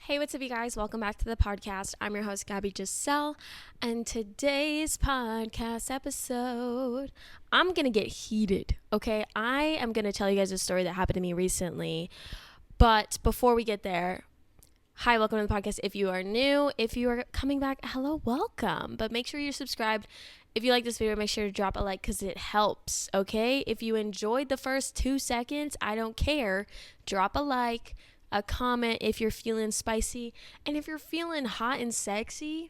Hey, what's up, you guys? Welcome back to the podcast. I'm your host, Gabby Giselle, and today's podcast episode, I'm going to get heated, okay? I am going to tell you guys a story that happened to me recently, but before we get there, hi, welcome to the podcast. If you are new, if you are coming back, hello, welcome, but make sure you're subscribed. If you like this video, make sure to drop a like because it helps, okay? If you enjoyed the first 2 seconds, I don't care. Drop a like, a comment if you're feeling spicy, and if you're feeling hot and sexy,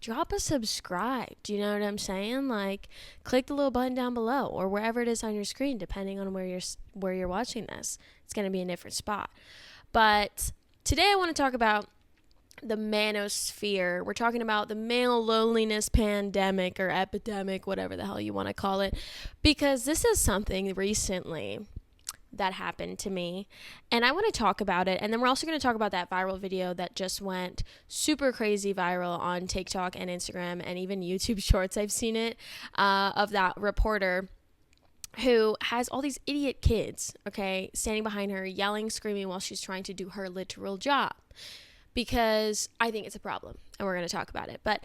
drop a subscribe. Do you know what I'm saying? Like, click the little button down below or wherever it is on your screen, depending on where you're watching this. It's going to be a different spot. But today I want to talk about the manosphere. We're talking about the male loneliness pandemic or epidemic, whatever the hell you want to call it, because this is something recently that happened to me, and I want to talk about it. And then we're also going to talk about that viral video that just went super crazy viral on TikTok and Instagram and even YouTube Shorts. I've seen it, of that reporter who has all these idiot kids, okay, standing behind her, yelling, screaming while she's trying to do her literal job, because I think it's a problem, and we're going to talk about it. But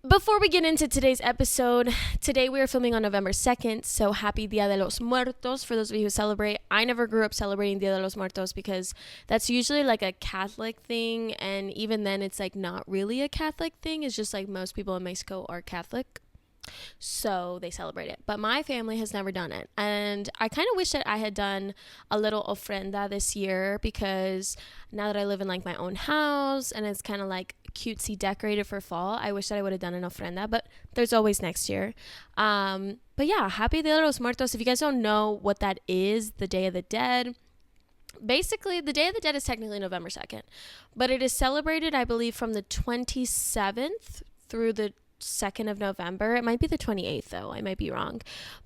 before we get into today's episode, today we are filming on November 2nd, so happy Dia de los Muertos for those of you who celebrate. I never grew up celebrating Dia de los Muertos because that's usually like a Catholic thing, and even then it's like not really a Catholic thing. It's just like most people in Mexico are Catholic, so they celebrate it. But my family has never done it, and I kind of wish that I had done a little ofrenda this year, because now that I live in like my own house and it's kind of like cutesy decorated for fall, I wish that I would have done an ofrenda, but there's always next year. But yeah, happy Dia de los Muertos. If you guys don't know what that is, the Day of the Dead, basically the Day of the Dead is technically November 2nd, but it is celebrated, I believe, from the 27th through the 2nd of November. It might be the 28th though, I might be wrong,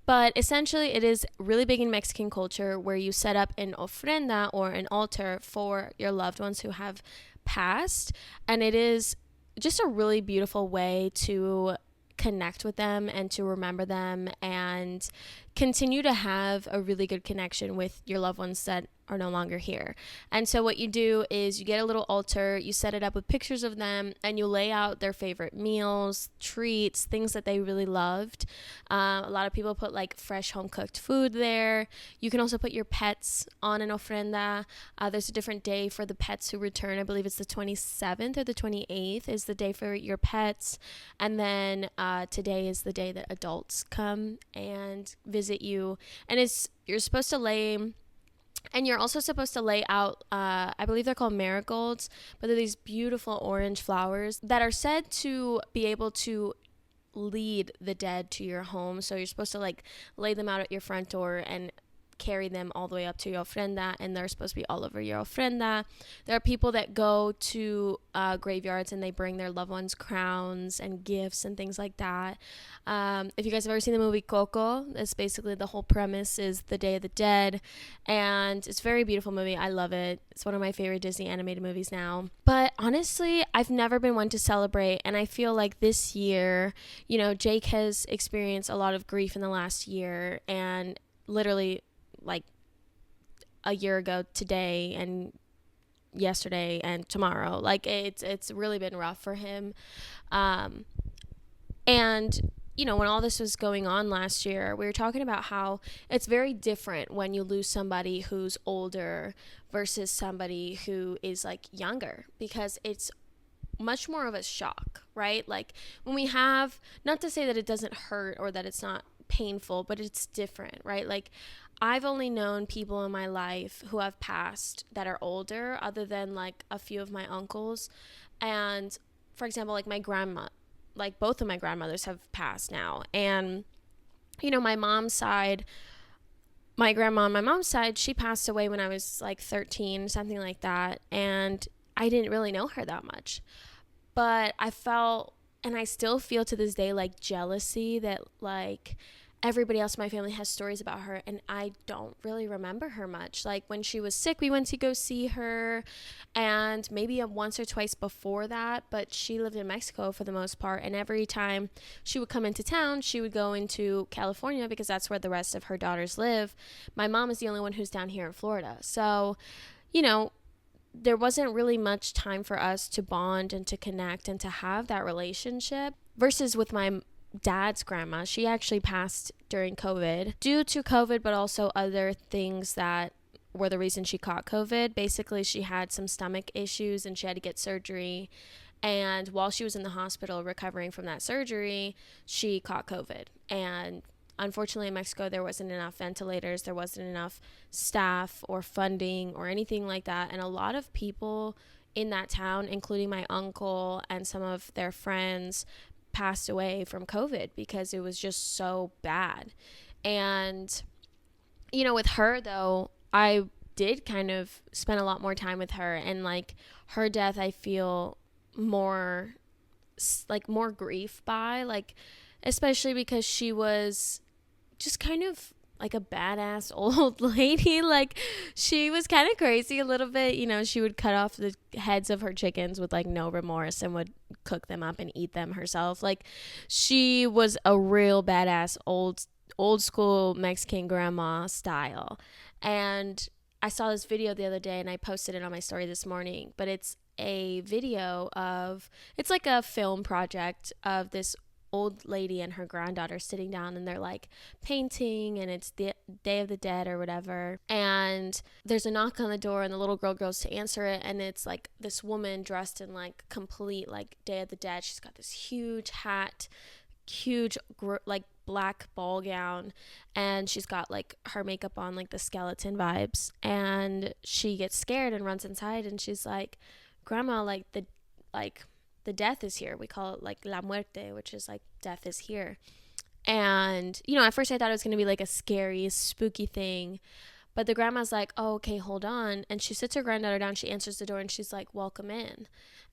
but essentially it is really big in Mexican culture, where you set up an ofrenda or an altar for your loved ones who have passed, and it is just a really beautiful way to connect with them and to remember them and continue to have a really good connection with your loved ones that are no longer here. And so what you do is you get a little altar, you set it up with pictures of them, and you lay out their favorite meals, treats, things that they really loved. A lot of people put like fresh home cooked food there. You can also put your pets on an ofrenda. There's a different day for the pets who return. I believe it's the 27th or the 28th is the day for your pets. And then today is the day that adults come and visit you. And you're supposed to lay... And you're also supposed to lay out, I believe they're called marigolds, but they're these beautiful orange flowers that are said to be able to lead the dead to your home. So you're supposed to like lay them out at your front door and carry them all the way up to your ofrenda, and they're supposed to be all over your ofrenda. There are people that go to graveyards and they bring their loved ones crowns and gifts and things like that. If you guys have ever seen the movie Coco, it's basically the whole premise is the Day of the Dead, and it's a very beautiful movie. I love it. It's one of my favorite Disney animated movies now. But honestly, I've never been one to celebrate, and I feel like this year, you know, Jake has experienced a lot of grief in the last year, and literally like a year ago today and yesterday and tomorrow, like it's really been rough for him. And you know, when all this was going on last year, we were talking about how it's very different when you lose somebody who's older versus somebody who is like younger, because it's much more of a shock, right? Like when we have, not to say that it doesn't hurt or that it's not painful, but it's different, right? Like I've only known people in my life who have passed that are older, other than like a few of my uncles. And for example, like my grandma, like both of my grandmothers have passed now. And you know, my grandma on my mom's side, she passed away when I was like 13, something like that. And I didn't really know her that much, but I felt, and I still feel to this day, like jealousy that like everybody else in my family has stories about her, and I don't really remember her much. Like when she was sick, we went to go see her, and maybe once or twice before that, but she lived in Mexico for the most part, and every time she would come into town, she would go into California because that's where the rest of her daughters live. My mom is the only one who's down here in Florida. So, you know, there wasn't really much time for us to bond and to connect and to have that relationship versus with my dad's grandma. She actually passed during COVID due to COVID, but also other things that were the reason she caught COVID. Basically, she had some stomach issues and she had to get surgery. And while she was in the hospital recovering from that surgery, she caught COVID. And unfortunately, in Mexico, there wasn't enough ventilators, there wasn't enough staff or funding or anything like that. And a lot of people in that town, including my uncle and some of their friends, passed away from COVID because it was just so bad. And, you know, with her, though, I did kind of spend a lot more time with her. And, like, her death, I feel more, like, more grief by, like, especially because she was just kind of like a badass old lady. Like, she was kind of crazy a little bit. You know, she would cut off the heads of her chickens with like no remorse and would cook them up and eat them herself. Like, she was a real badass old school Mexican grandma style. And I saw this video the other day and I posted it on my story this morning, but it's a video of, it's like a film project of this old lady and her granddaughter sitting down and they're like painting, and it's the Day of the Dead or whatever, and there's a knock on the door and the little girl goes to answer it, and it's like this woman dressed in like complete like Day of the Dead. She's got this huge hat, huge like black ball gown, and she's got like her makeup on, like the skeleton vibes, and she gets scared and runs inside and she's like, "Grandma, like the death is here." We call it like la muerte, which is like death is here. And, you know, at first I thought it was going to be like a scary, spooky thing. But the grandma's like, "Oh, okay, hold on." And she sits her granddaughter down. She answers the door and she's like, "Welcome in."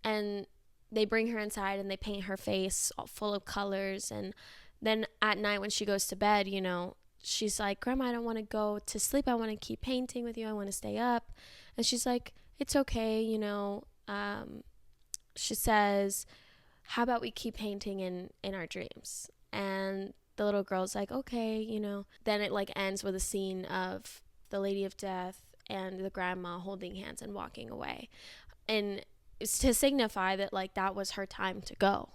And they bring her inside and they paint her face all full of colors. And then at night when she goes to bed, you know, she's like, "Grandma, I don't want to go to sleep. I want to keep painting with you. I want to stay up." And she's like, "It's okay, you know." She says, "How about we keep painting in our dreams?" And the little girl's like, "Okay, you know." Then it like ends with a scene of the Lady of Death and the grandma holding hands and walking away. And it's to signify that like that was her time to go.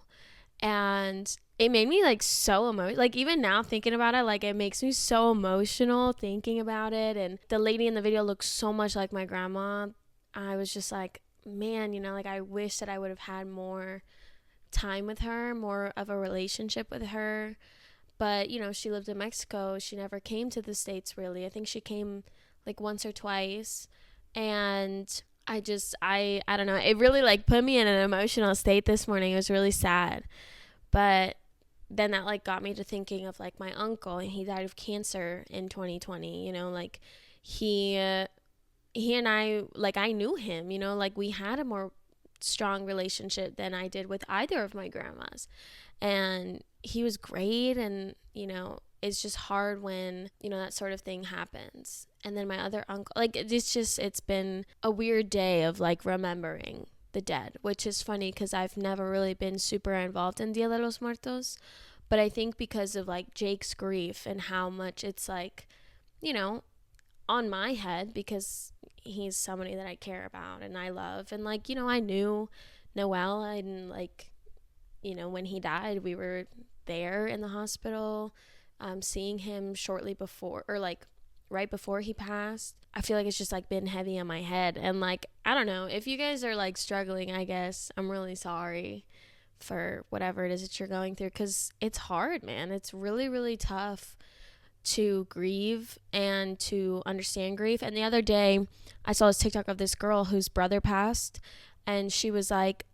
And it made me like so emotional. Like, even now thinking about it, like it makes me so emotional thinking about it. And the lady in the video looks so much like my grandma. I was just like, man, you know, like I wish that I would have had more time with her, more of a relationship with her. But, you know, she lived in Mexico. She never came to the States really. I think she came like once or twice. And I don't know. It really like put me in an emotional state this morning. It was really sad. But then that like got me to thinking of like my uncle, and he died of cancer in 2020, you know, like he and I, like, I knew him, you know, like we had a more strong relationship than I did with either of my grandmas. And he was great. And, you know, it's just hard when, you know, that sort of thing happens. And then my other uncle, like, it's been a weird day of like remembering the dead, which is funny because I've never really been super involved in Dia de los Muertos. But I think because of like Jake's grief and how much it's like, you know, on my head, because he's somebody that I care about and I love. And like, you know, I knew Noel, and like, you know, when he died, we were there in the hospital, seeing him shortly before, or like right before he passed. I feel like it's just like been heavy on my head. And like, I don't know, if you guys are like struggling, I guess I'm really sorry for whatever it is that you're going through, because it's hard, man. It's really, really tough to grieve and to understand grief. And the other day I saw this TikTok of this girl whose brother passed, and she was like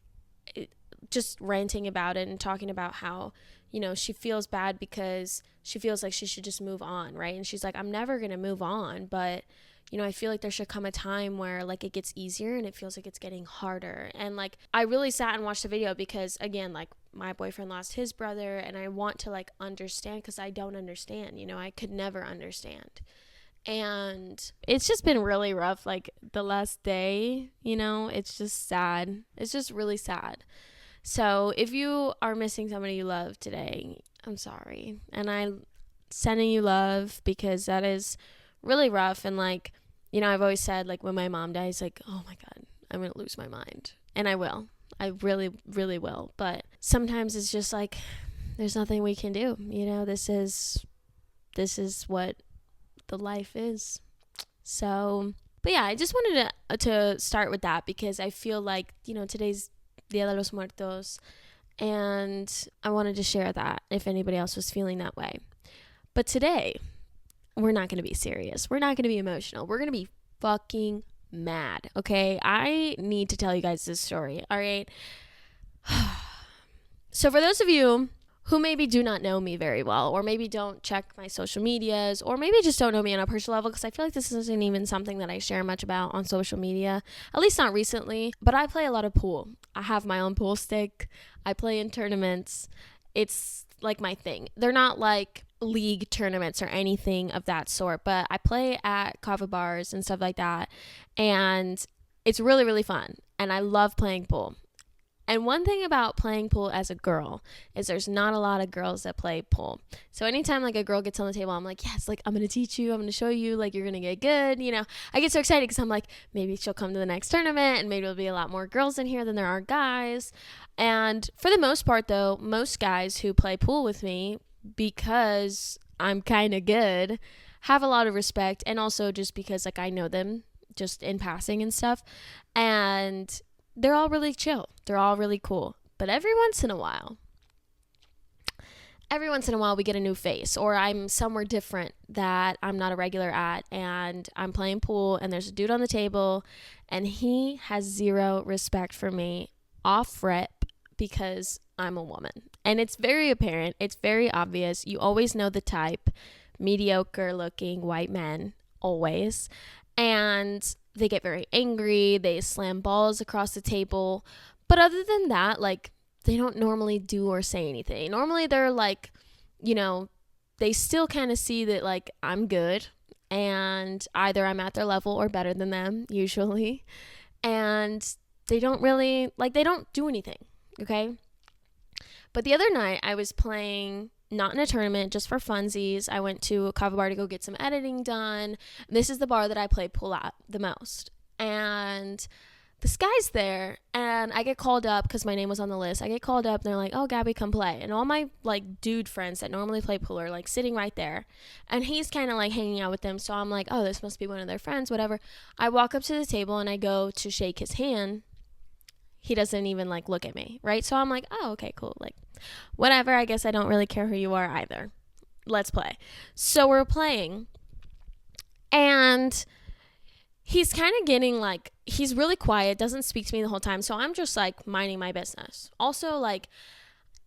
just ranting about it and talking about how, you know, she feels bad because she feels like she should just move on, right? And she's like, "I'm never gonna move on, but you know, I feel like there should come a time where like it gets easier and it feels like it's getting harder." And like, I really sat and watched the video because, again, like my boyfriend lost his brother, and I want to like understand, because I don't understand, you know, I could never understand. And it's just been really rough, like the last day, you know, it's just sad. It's just really sad. So if you are missing somebody you love today, I'm sorry. And I'm sending you love, because that is really rough. And like, you know, I've always said, like, when my mom dies, like, oh my God, I'm going to lose my mind. And I will. I really, really will. But sometimes it's just like, there's nothing we can do. You know, this is what the life is. So, but yeah, I just wanted to start with that because I feel like, you know, today's Dia de los Muertos, and I wanted to share that if anybody else was feeling that way. But today, we're not going to be serious. We're not going to be emotional. We're going to be fucking mad, okay? I need to tell you guys this story, all right? So for those of you who maybe do not know me very well, or maybe don't check my social medias, or maybe just don't know me on a personal level, because I feel like this isn't even something that I share much about on social media, at least not recently, but I play a lot of pool. I have my own pool stick. I play in tournaments. It's like my thing. They're not like league tournaments or anything of that sort, but I play at kava bars and stuff like that, and it's really, really fun, and I love playing pool. And one thing about playing pool as a girl is there's not a lot of girls that play pool. So anytime like a girl gets on the table, I'm like, yes, like I'm going to teach you. I'm going to show you, like you're going to get good. You know, I get so excited because I'm like, maybe she'll come to the next tournament and maybe there'll be a lot more girls in here than there are guys. And for the most part though, most guys who play pool with me, because I'm kind of good, have a lot of respect. And also just because like I know them just in passing and stuff. And they're all really chill. They're all really cool. But every once in a while we get a new face, or I'm somewhere different that I'm not a regular at, and I'm playing pool and there's a dude on the table and he has zero respect for me off rip because I'm a woman. And it's very apparent. It's very obvious. You always know the type. Mediocre looking white men, always. And they get very angry. They slam balls across the table. But other than that, like, they don't normally do or say anything. Normally they're like, you know, they still kind of see that like I'm good, and either I'm at their level or better than them usually. And they don't really, like, they don't do anything. Okay. But the other night I was playing, not in a tournament, just for funsies. I went to a kava bar to go get some editing done. This is the bar that I play pool at the most. And this guy's there, and I get called up because my name was on the list. I get called up, and they're like, oh, Gabby, come play. And all my, like, dude friends that normally play pool are, like, sitting right there. And he's kind of, like, hanging out with them. So I'm like, oh, this must be one of their friends, whatever. I walk up to the table, and I go to shake his hand. He doesn't even, like, look at me, right? So I'm like, oh, okay, cool. Like, whatever. I guess I don't really care who you are either. Let's play. So we're playing, and he's kind of getting like, he's really quiet, doesn't speak to me the whole time. So I'm just like minding my business. Also, like,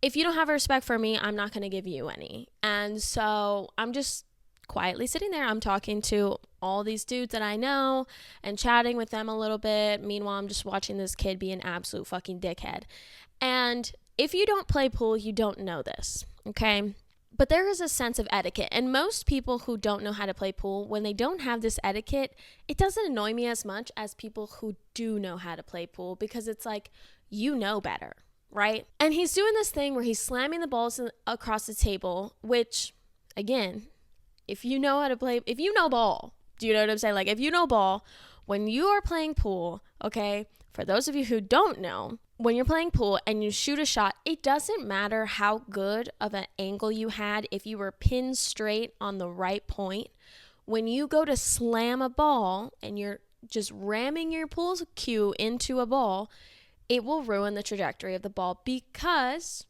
if you don't have respect for me, I'm not going to give you any. And so I'm just quietly sitting there. I'm talking to all these dudes that I know and chatting with them a little bit. Meanwhile, I'm just watching this kid be an absolute fucking dickhead. And if you don't play pool, you don't know this, okay? But there is a sense of etiquette. And most people who don't know how to play pool, when they don't have this etiquette, it doesn't annoy me as much as people who do know how to play pool, because it's like, you know better, right? And he's doing this thing where he's slamming the balls across the table, which, again, if you know how to play, if you know ball, do you know what I'm saying? Like, if you know ball, when you are playing pool, okay, for those of you who don't know, when you're playing pool and you shoot a shot, it doesn't matter how good of an angle you had. If you were pinned straight on the right point, when you go to slam a ball and you're just ramming your pool cue into a ball, it will ruin the trajectory of the ball because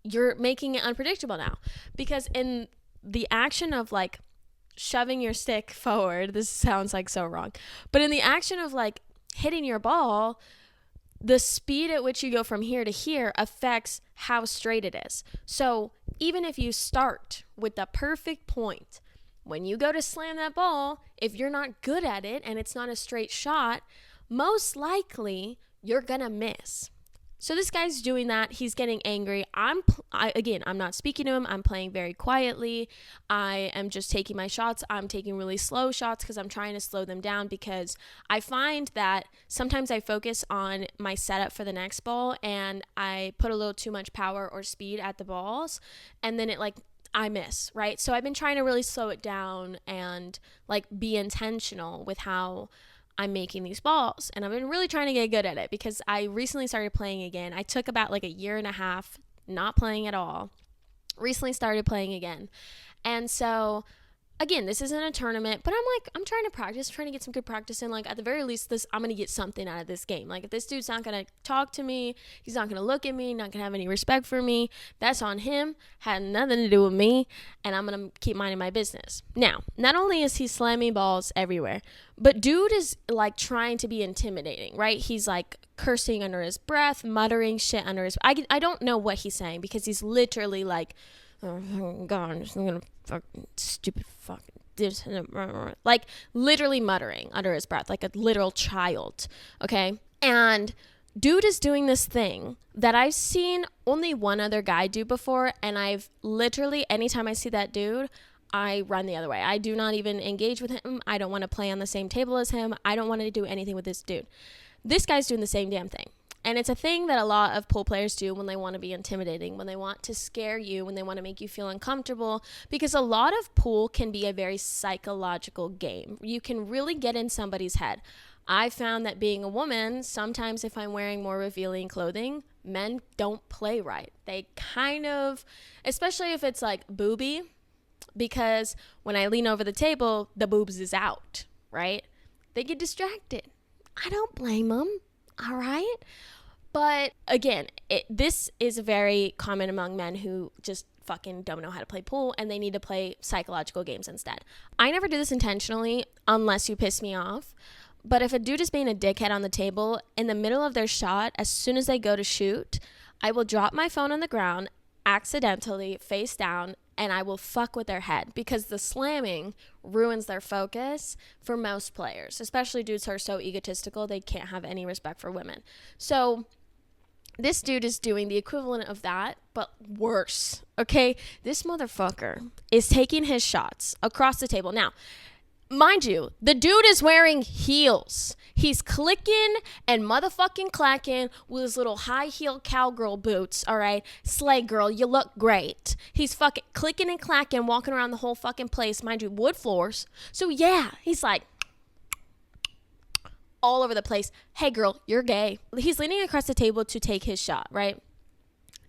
you're making it unpredictable now. Because in the action of like shoving your stick forward, this sounds like so wrong, but in the action of like hitting your ball, the speed at which you go from here to here affects how straight it is. So even if you start with the perfect point, when you go to slam that ball, if you're not good at it and it's not a straight shot, most likely you're gonna miss. So this guy's doing that. He's getting angry. I'm not speaking to him. I'm playing very quietly. I am just taking my shots. I'm taking really slow shots because I'm trying to slow them down, because I find that sometimes I focus on my setup for the next ball and I put a little too much power or speed at the balls, and then I miss, right? So I've been trying to really slow it down and like be intentional with how I'm making these balls, and I've been really trying to get good at it because I recently started playing again. I took about like a year and a half not playing at all. Recently started playing again. And so again, this isn't a tournament, but I'm trying to practice, trying to get some good practice in. Like, at the very least, I'm going to get something out of this game. Like, if this dude's not going to talk to me, he's not going to look at me, not going to have any respect for me, that's on him, had nothing to do with me, and I'm going to keep minding my business. Now, not only is he slamming balls everywhere, but dude is, like, trying to be intimidating, right? He's, like, cursing under his breath, muttering shit under his... I don't know what he's saying because he's literally, like... oh God, I'm just gonna fucking stupid fucking this, like literally muttering under his breath like a literal child. Okay, and dude is doing this thing that I've seen only one other guy do before, and I've literally, anytime I see that dude, I run the other way. I do not even engage with him. I don't want to play on the same table as him. I don't want to do anything with this dude. This guy's doing the same damn thing. And it's a thing that a lot of pool players do when they want to be intimidating, when they want to scare you, when they want to make you feel uncomfortable, because a lot of pool can be a very psychological game. You can really get in somebody's head. I found that being a woman, sometimes if I'm wearing more revealing clothing, men don't play right. They kind of, especially if it's like booby, because when I lean over the table, the boobs is out, right? They get distracted. I don't blame them. All right. But again, this is very common among men who just fucking don't know how to play pool and they need to play psychological games instead. I never do this intentionally unless you piss me off. But if a dude is being a dickhead on the table, in the middle of their shot, as soon as they go to shoot, I will drop my phone on the ground accidentally, face down, and I will fuck with their head because the slamming ruins their focus for most players, especially dudes who are so egotistical they can't have any respect for women. So this dude is doing the equivalent of that, but worse, okay? This motherfucker is taking his shots across the table. Now, mind you, the dude is wearing heels. He's clicking and motherfucking clacking with his little high heel cowgirl boots, all right? Slay girl, you look great. He's fucking clicking and clacking, walking around the whole fucking place. Mind you, wood floors. So yeah, he's like all over the place. Hey girl, you're gay. He's leaning across the table to take his shot, right?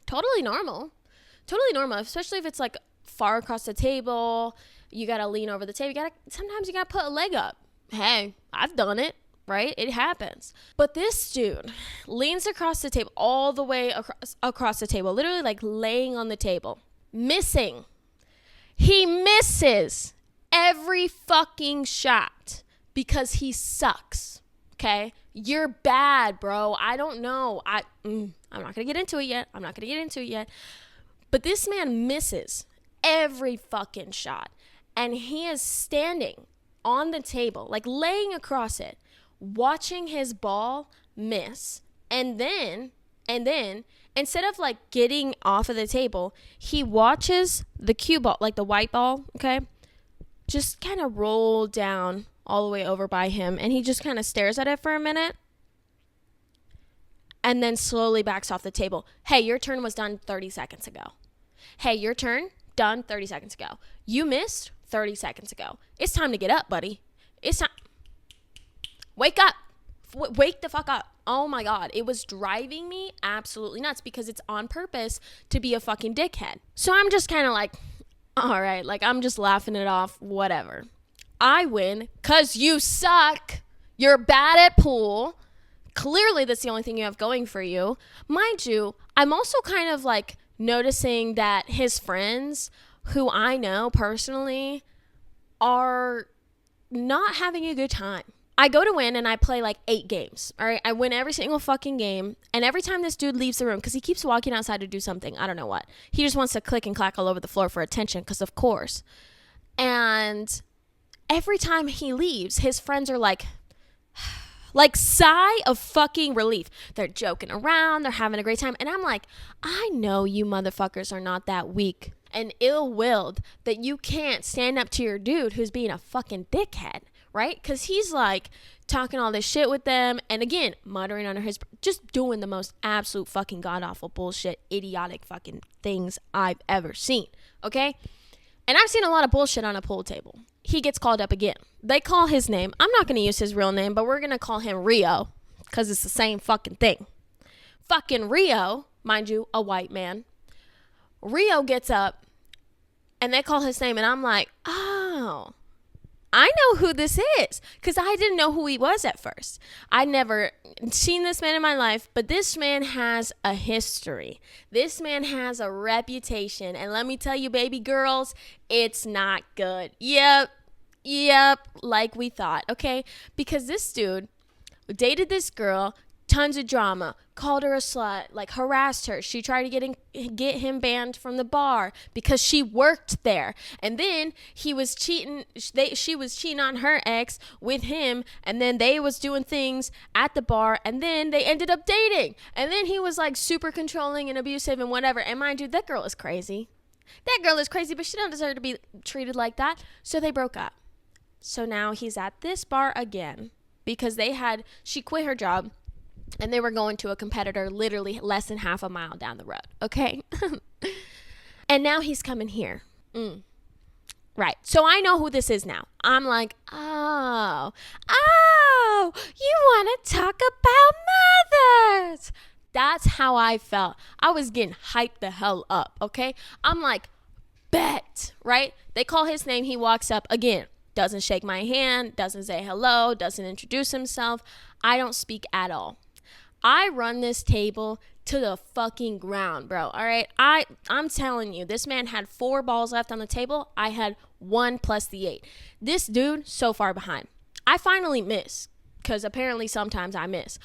Totally normal. Totally normal, especially if it's like far across the table. You gotta lean over the table. Sometimes you gotta put a leg up. Hey, I've done it, right? It happens. But this dude leans across the table, all the way across the table, literally like laying on the table, missing. He misses every fucking shot because he sucks. Okay, you're bad, bro. I don't know. I'm not gonna get into it yet. But this man misses every fucking shot. And he is standing on the table, like laying across it, watching his ball miss. And then, instead of like getting off of the table, he watches the cue ball, like the white ball, okay, just kind of roll down all the way over by him. And he just kind of stares at it for a minute and then slowly backs off the table. Hey, your turn was done 30 seconds ago. Hey, your turn done 30 seconds ago. You missed 30 seconds ago. It's time to get up, buddy. It's time. Wake up. Wake the fuck up. Oh my God. It was driving me absolutely nuts because it's on purpose to be a fucking dickhead. So I'm just kind of like, all right, like I'm just laughing it off, whatever. I win because you suck. You're bad at pool. Clearly that's the only thing you have going for you. Mind you, I'm also kind of like noticing that his friends, who I know personally, are not having a good time. I go to win and I play like 8 games. All right. I win every single fucking game. And every time this dude leaves the room, because he keeps walking outside to do something, I don't know what. He just wants to click and clack all over the floor for attention, because of course. And every time he leaves, his friends are like sigh of fucking relief. They're joking around. They're having a great time. And I'm like, I know you motherfuckers are not that weak and ill-willed that you can't stand up to your dude who's being a fucking dickhead, right? Because he's like talking all this shit with them, and again, muttering under his, just doing the most absolute fucking god-awful bullshit, idiotic fucking things I've ever seen, okay? And I've seen a lot of bullshit on a pool table. He gets called up again. They call his name. I'm not going to use his real name, but we're going to call him Rio because it's the same fucking thing. Fucking Rio, mind you, a white man. Rio gets up and they call his name and I'm like, oh, I know who this is, because I didn't know who he was at first. I'd never seen this man in my life, but this man has a history. This man has a reputation, and let me tell you, baby girls, it's not good. Yep, like we thought, okay? Because this dude dated this girl, tons of drama, called her a slut, like harassed her. She tried to get him banned from the bar because she worked there. And then he was cheating. She was cheating on her ex with him, and then they was doing things at the bar, and then they ended up dating. And then he was like super controlling and abusive and whatever. And mind you, that girl is crazy. That girl is crazy, but she don't deserve to be treated like that. So they broke up. So now he's at this bar again because she quit her job. And they were going to a competitor literally less than half a mile down the road, okay? And now he's coming here. Right. So I know who this is now. I'm like, oh, you want to talk about mothers. That's how I felt. I was getting hyped the hell up, okay? I'm like, bet, right? They call his name. He walks up again. Doesn't shake my hand, doesn't say hello, doesn't introduce himself. I don't speak at all. I run this table to the fucking ground, bro. All right. I'm telling you, this man had 4 balls left on the table. I had 1 plus the 8. This dude, so far behind. I finally miss, because apparently sometimes I miss.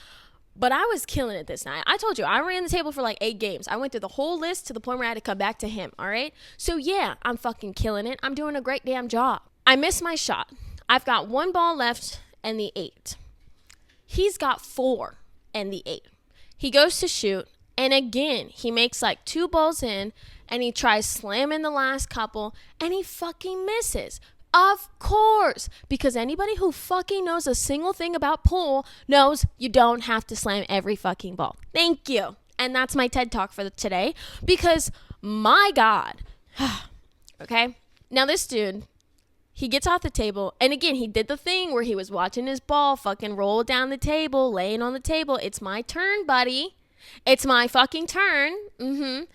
But I was killing it this night. I told you, I ran the table for like 8 games. I went through the whole list to the point where I had to come back to him. All right. So yeah, I'm fucking killing it. I'm doing a great damn job. I missed my shot. I've got 1 ball left and the 8. He's got 4. And the 8. He goes to shoot, and again, he makes like 2 balls in, and he tries slamming the last couple, and he fucking misses. Of course, because anybody who fucking knows a single thing about pool knows you don't have to slam every fucking ball. Thank you. And that's my TED Talk for today, because my God. Okay? Now this dude, he gets off the table, and again, he did the thing where he was watching his ball fucking roll down the table, laying on the table. It's my turn, buddy. It's my fucking turn. And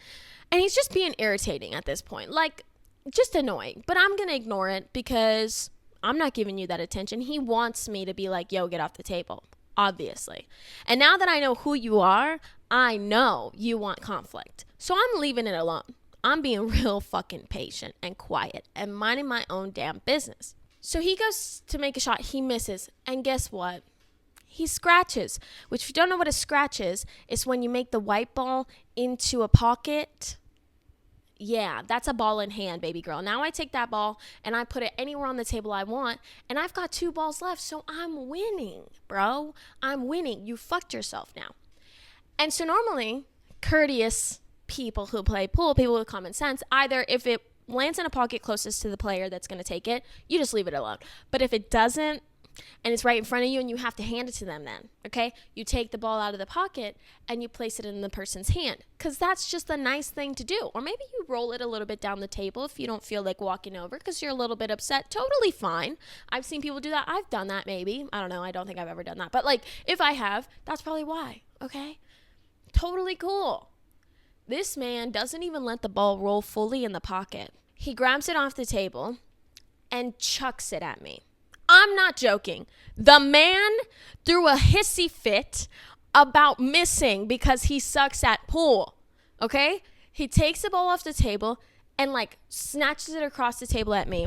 he's just being irritating at this point. Like, just annoying. But I'm going to ignore it because I'm not giving you that attention. He wants me to be like, yo, get off the table, obviously. And now that I know who you are, I know you want conflict. So I'm leaving it alone. I'm being real fucking patient and quiet and minding my own damn business. So he goes to make a shot. He misses. And guess what? He scratches, which if you don't know what a scratch is, it's when you make the white ball into a pocket. Yeah, that's a ball in hand, baby girl. Now I take that ball and I put it anywhere on the table I want. And I've got 2 balls left. So I'm winning, bro. I'm winning. You fucked yourself now. And so normally, courteous people who play pool, people with common sense, either if it lands in a pocket closest to the player that's going to take it, you just leave it alone. But if it doesn't, and it's right in front of you and you have to hand it to them then, okay? You take the ball out of the pocket and you place it in the person's hand, because that's just a nice thing to do. Or maybe you roll it a little bit down the table if you don't feel like walking over because you're a little bit upset. Totally fine. I've seen people do that. I've done that maybe. I don't know. I don't think I've ever done that. But like, if I have, that's probably why, okay? Totally cool. This man doesn't even let the ball roll fully in the pocket. He grabs it off the table and chucks it at me. I'm not joking. The man threw a hissy fit about missing because he sucks at pool. Okay? He takes the ball off the table and like snatches it across the table at me.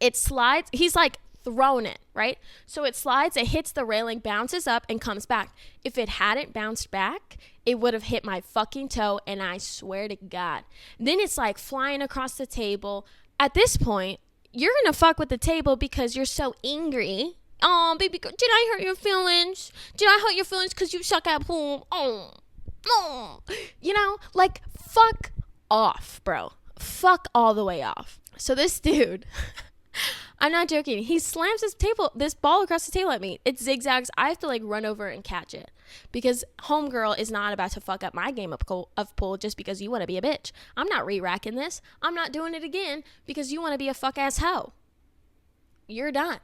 It slides. He's like throwing it, right? So it slides, it hits the railing, bounces up, and comes back. If it hadn't bounced back, it would have hit my fucking toe, and I swear to God. Then it's like flying across the table. At this point, you're going to fuck with the table because you're so angry. Oh, baby girl, did I hurt your feelings? Did I hurt your feelings because you suck at pool? Oh. You know, like, fuck off, bro. Fuck all the way off. So this dude... I'm not joking. He slams this ball across the table at me. It zigzags. I have to like run over and catch it because homegirl is not about to fuck up my game of pool just because you want to be a bitch. I'm not re-racking this. I'm not doing it again because you want to be a fuck ass hoe. You're done.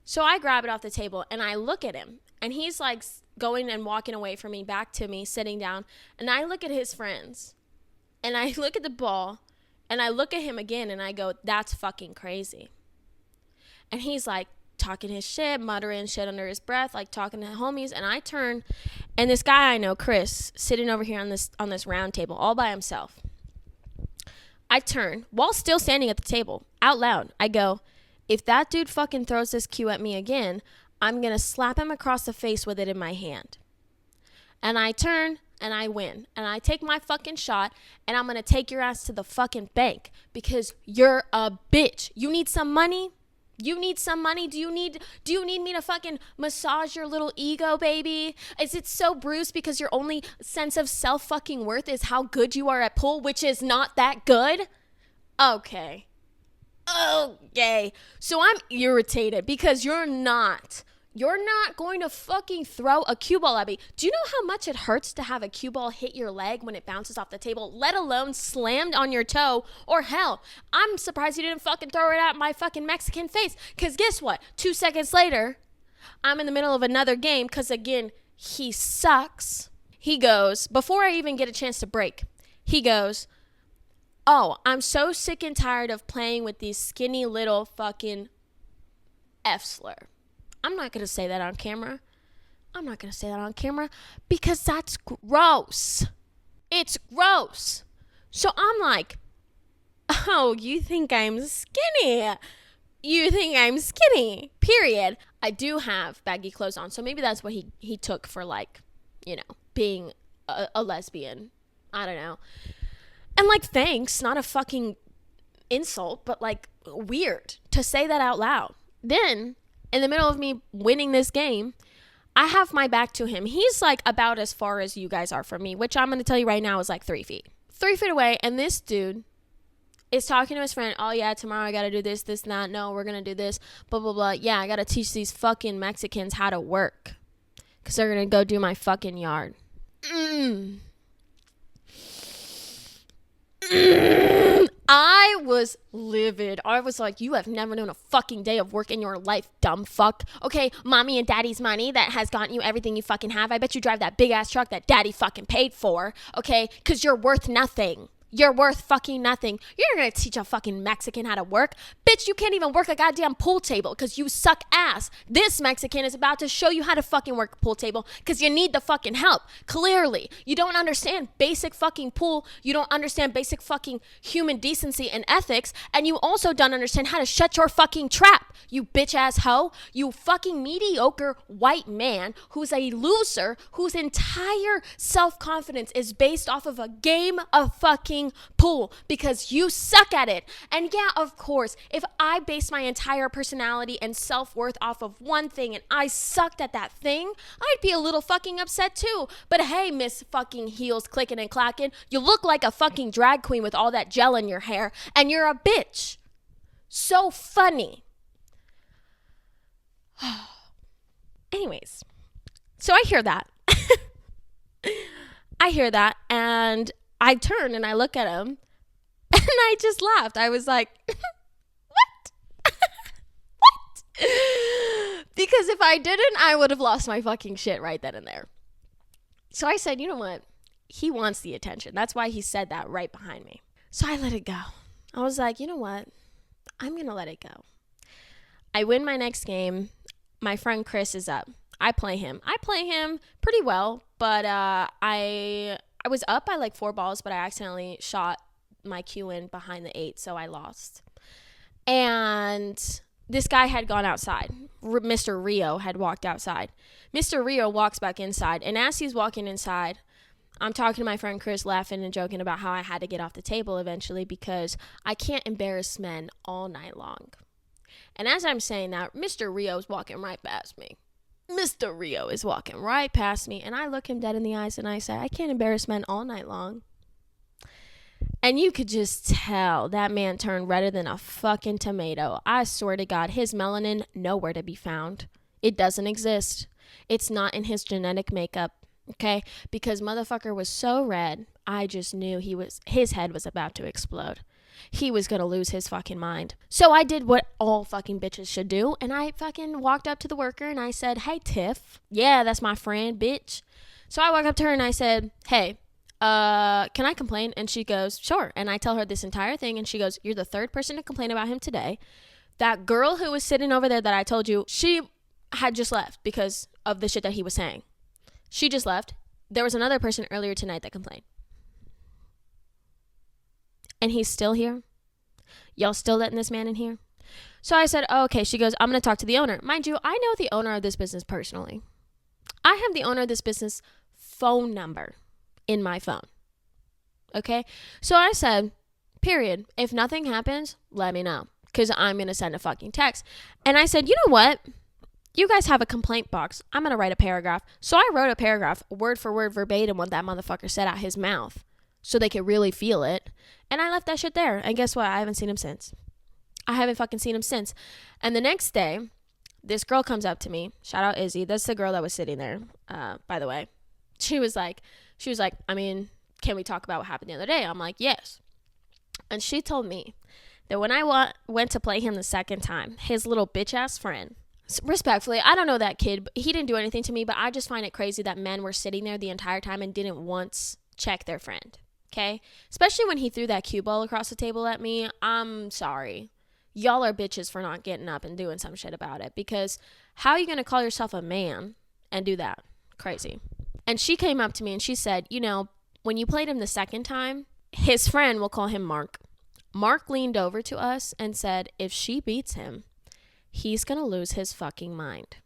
So I grab it off the table and I look at him and he's like going and walking away from me, back to me, sitting down. And I look at his friends and I look at the ball and I look at him again and I go, that's fucking crazy. And he's like talking his shit, muttering shit under his breath, like talking to homies. And I turn and this guy I know, Chris, sitting over here on this round table all by himself. I turn while still standing at the table out loud. I go, if that dude fucking throws this cue at me again, I'm going to slap him across the face with it in my hand. And I turn and I win. And I take my fucking shot and I'm going to take your ass to the fucking bank because you're a bitch. You need some money? You need some money? Do you need me to fucking massage your little ego, baby? Is it so bruised because your only sense of self fucking worth is how good you are at pool, which is not that good? Okay. So I'm irritated because you're not going to fucking throw a cue ball at me. Do you know how much it hurts to have a cue ball hit your leg when it bounces off the table, let alone slammed on your toe? Or hell, I'm surprised you didn't fucking throw it at my fucking Mexican face. Because guess what? 2 seconds later, I'm in the middle of another game because, again, he sucks. He goes, before I even get a chance to break, he goes, oh, I'm so sick and tired of playing with these skinny little fucking F-slur. I'm not going to say that on camera. Because that's gross. It's gross. So I'm like, oh, you think I'm skinny? Period. I do have baggy clothes on. So maybe that's what he took for, like, you know, being a lesbian. I don't know. And, like, thanks, not a fucking insult, but, like, weird to say that out loud. Then, in the middle of me winning this game, I have my back to him. He's, like, about as far as you guys are from me, which I'm going to tell you right now is, like, 3 feet. 3 feet away, and this dude is talking to his friend, oh, yeah, tomorrow I got to do this, and that. No, we're going to do this, blah, blah, blah. Yeah, I got to teach these fucking Mexicans how to work because they're going to go do my fucking yard. I was livid. I was like, you have never known a fucking day of work in your life, dumb fuck. Okay, mommy and daddy's money that has gotten you everything you fucking have. I bet you drive that big ass truck that daddy fucking paid for. Okay, because you're worth nothing. You're worth fucking nothing. You're not going to teach a fucking Mexican how to work. Bitch, you can't even work a goddamn pool table because you suck ass. This Mexican is about to show you how to fucking work a pool table because you need the fucking help. Clearly, you don't understand basic fucking pool. You don't understand basic fucking human decency and ethics. And you also don't understand how to shut your fucking trap, you bitch ass hoe. You fucking mediocre white man who's a loser whose entire self-confidence is based off of a game of fucking pool because you suck at it. And yeah, of course, if I based my entire personality and self-worth off of one thing and I sucked at that thing, I'd be a little fucking upset too. But hey, Miss fucking heels clicking and clacking, you look like a fucking drag queen with all that gel in your hair and you're a bitch. So funny. Anyways, so I hear that. And I turn and I look at him and I just laughed. I was like, what? What? Because if I didn't, I would have lost my fucking shit right then and there. So I said, you know what? He wants the attention. That's why he said that right behind me. So I let it go. I was like, you know what? I'm going to let it go. I win my next game. My friend Chris is up. I play him pretty well, but I was up by like 4 balls, but I accidentally shot my cue in behind the 8, so I lost. And this guy had gone outside. Mr. Rio had walked outside. Mr. Rio walks back inside, and as he's walking inside, I'm talking to my friend Chris, laughing and joking about how I had to get off the table eventually because I can't embarrass men all night long. And as I'm saying that, Mr. Rio is walking right past me. Mr. Rio is walking right past me, and I look him dead in the eyes and I say, I can't embarrass men all night long. And you could just tell that man turned redder than a fucking tomato. I swear to God, his melanin nowhere to be found. It doesn't exist. It's not in his genetic makeup, okay? Because motherfucker was so red, I just knew his head was about to explode. He was gonna lose his fucking mind. So I did what all fucking bitches should do, and I fucking walked up to the worker and I said, "Hey, Tiff." Yeah, that's my friend, bitch. So I walked up to her and I said, "Hey, can I complain?" And she goes, "Sure." And I tell her this entire thing, and she goes, "You're the third person to complain about him today. That girl who was sitting over there that I told you, she had just left because of the shit that he was saying. She just left. There was another person earlier tonight that complained. And he's still here? Y'all still letting this man in here?" So I said, "Oh, okay." She goes, "I'm going to talk to the owner." Mind you, I know the owner of this business personally. I have the owner of this business phone number in my phone. Okay? So I said, period. If nothing happens, let me know. Because I'm going to send a fucking text. And I said, "You know what? You guys have a complaint box. I'm going to write a paragraph." So I wrote a paragraph, word for word, verbatim, what that motherfucker said out his mouth, so they could really feel it. And I left that shit there. And guess what? I haven't seen him since. I haven't fucking seen him since. And the next day, this girl comes up to me. Shout out Izzy. That's the girl that was sitting there, by the way. She was like, "I mean, can we talk about what happened the other day?" I'm like, "Yes." And she told me that when I went to play him the second time, his little bitch-ass friend, respectfully, I don't know that kid, but he didn't do anything to me, but I just find it crazy that men were sitting there the entire time and didn't once check their friend, okay? Especially when he threw that cue ball across the table at me. I'm sorry. Y'all are bitches for not getting up and doing some shit about it, because how are you going to call yourself a man and do that? Crazy. And she came up to me and she said, "You know, when you played him the second time, his friend," we'll call him Mark. "Mark leaned over to us and said, if she beats him, he's going to lose his fucking mind."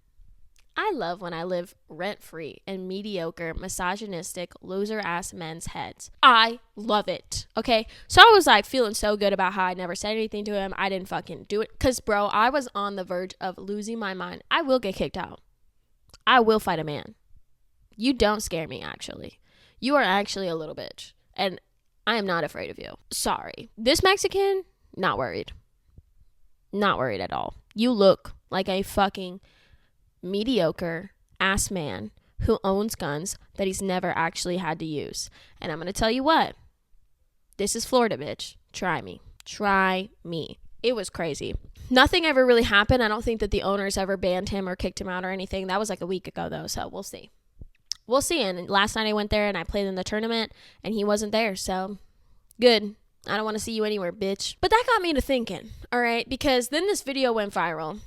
I love when I live rent-free in mediocre, misogynistic, loser-ass men's heads. I love it, okay? So I was like feeling so good about how I never said anything to him. I didn't fucking do it. Because, bro, I was on the verge of losing my mind. I will get kicked out. I will fight a man. You don't scare me, actually. You are actually a little bitch. And I am not afraid of you. Sorry. This Mexican, not worried. Not worried at all. You look like a fucking mediocre ass man who owns guns that he's never actually had to use. And I'm going to tell you what. This is Florida, bitch. Try me. Try me. It was crazy. Nothing ever really happened. I don't think that the owners ever banned him or kicked him out or anything. That was like a week ago, though, so we'll see. We'll see. And last night I went there and I played in the tournament and he wasn't there, so good. I don't want to see you anywhere, bitch. But that got me to thinking, all right? Because then this video went viral,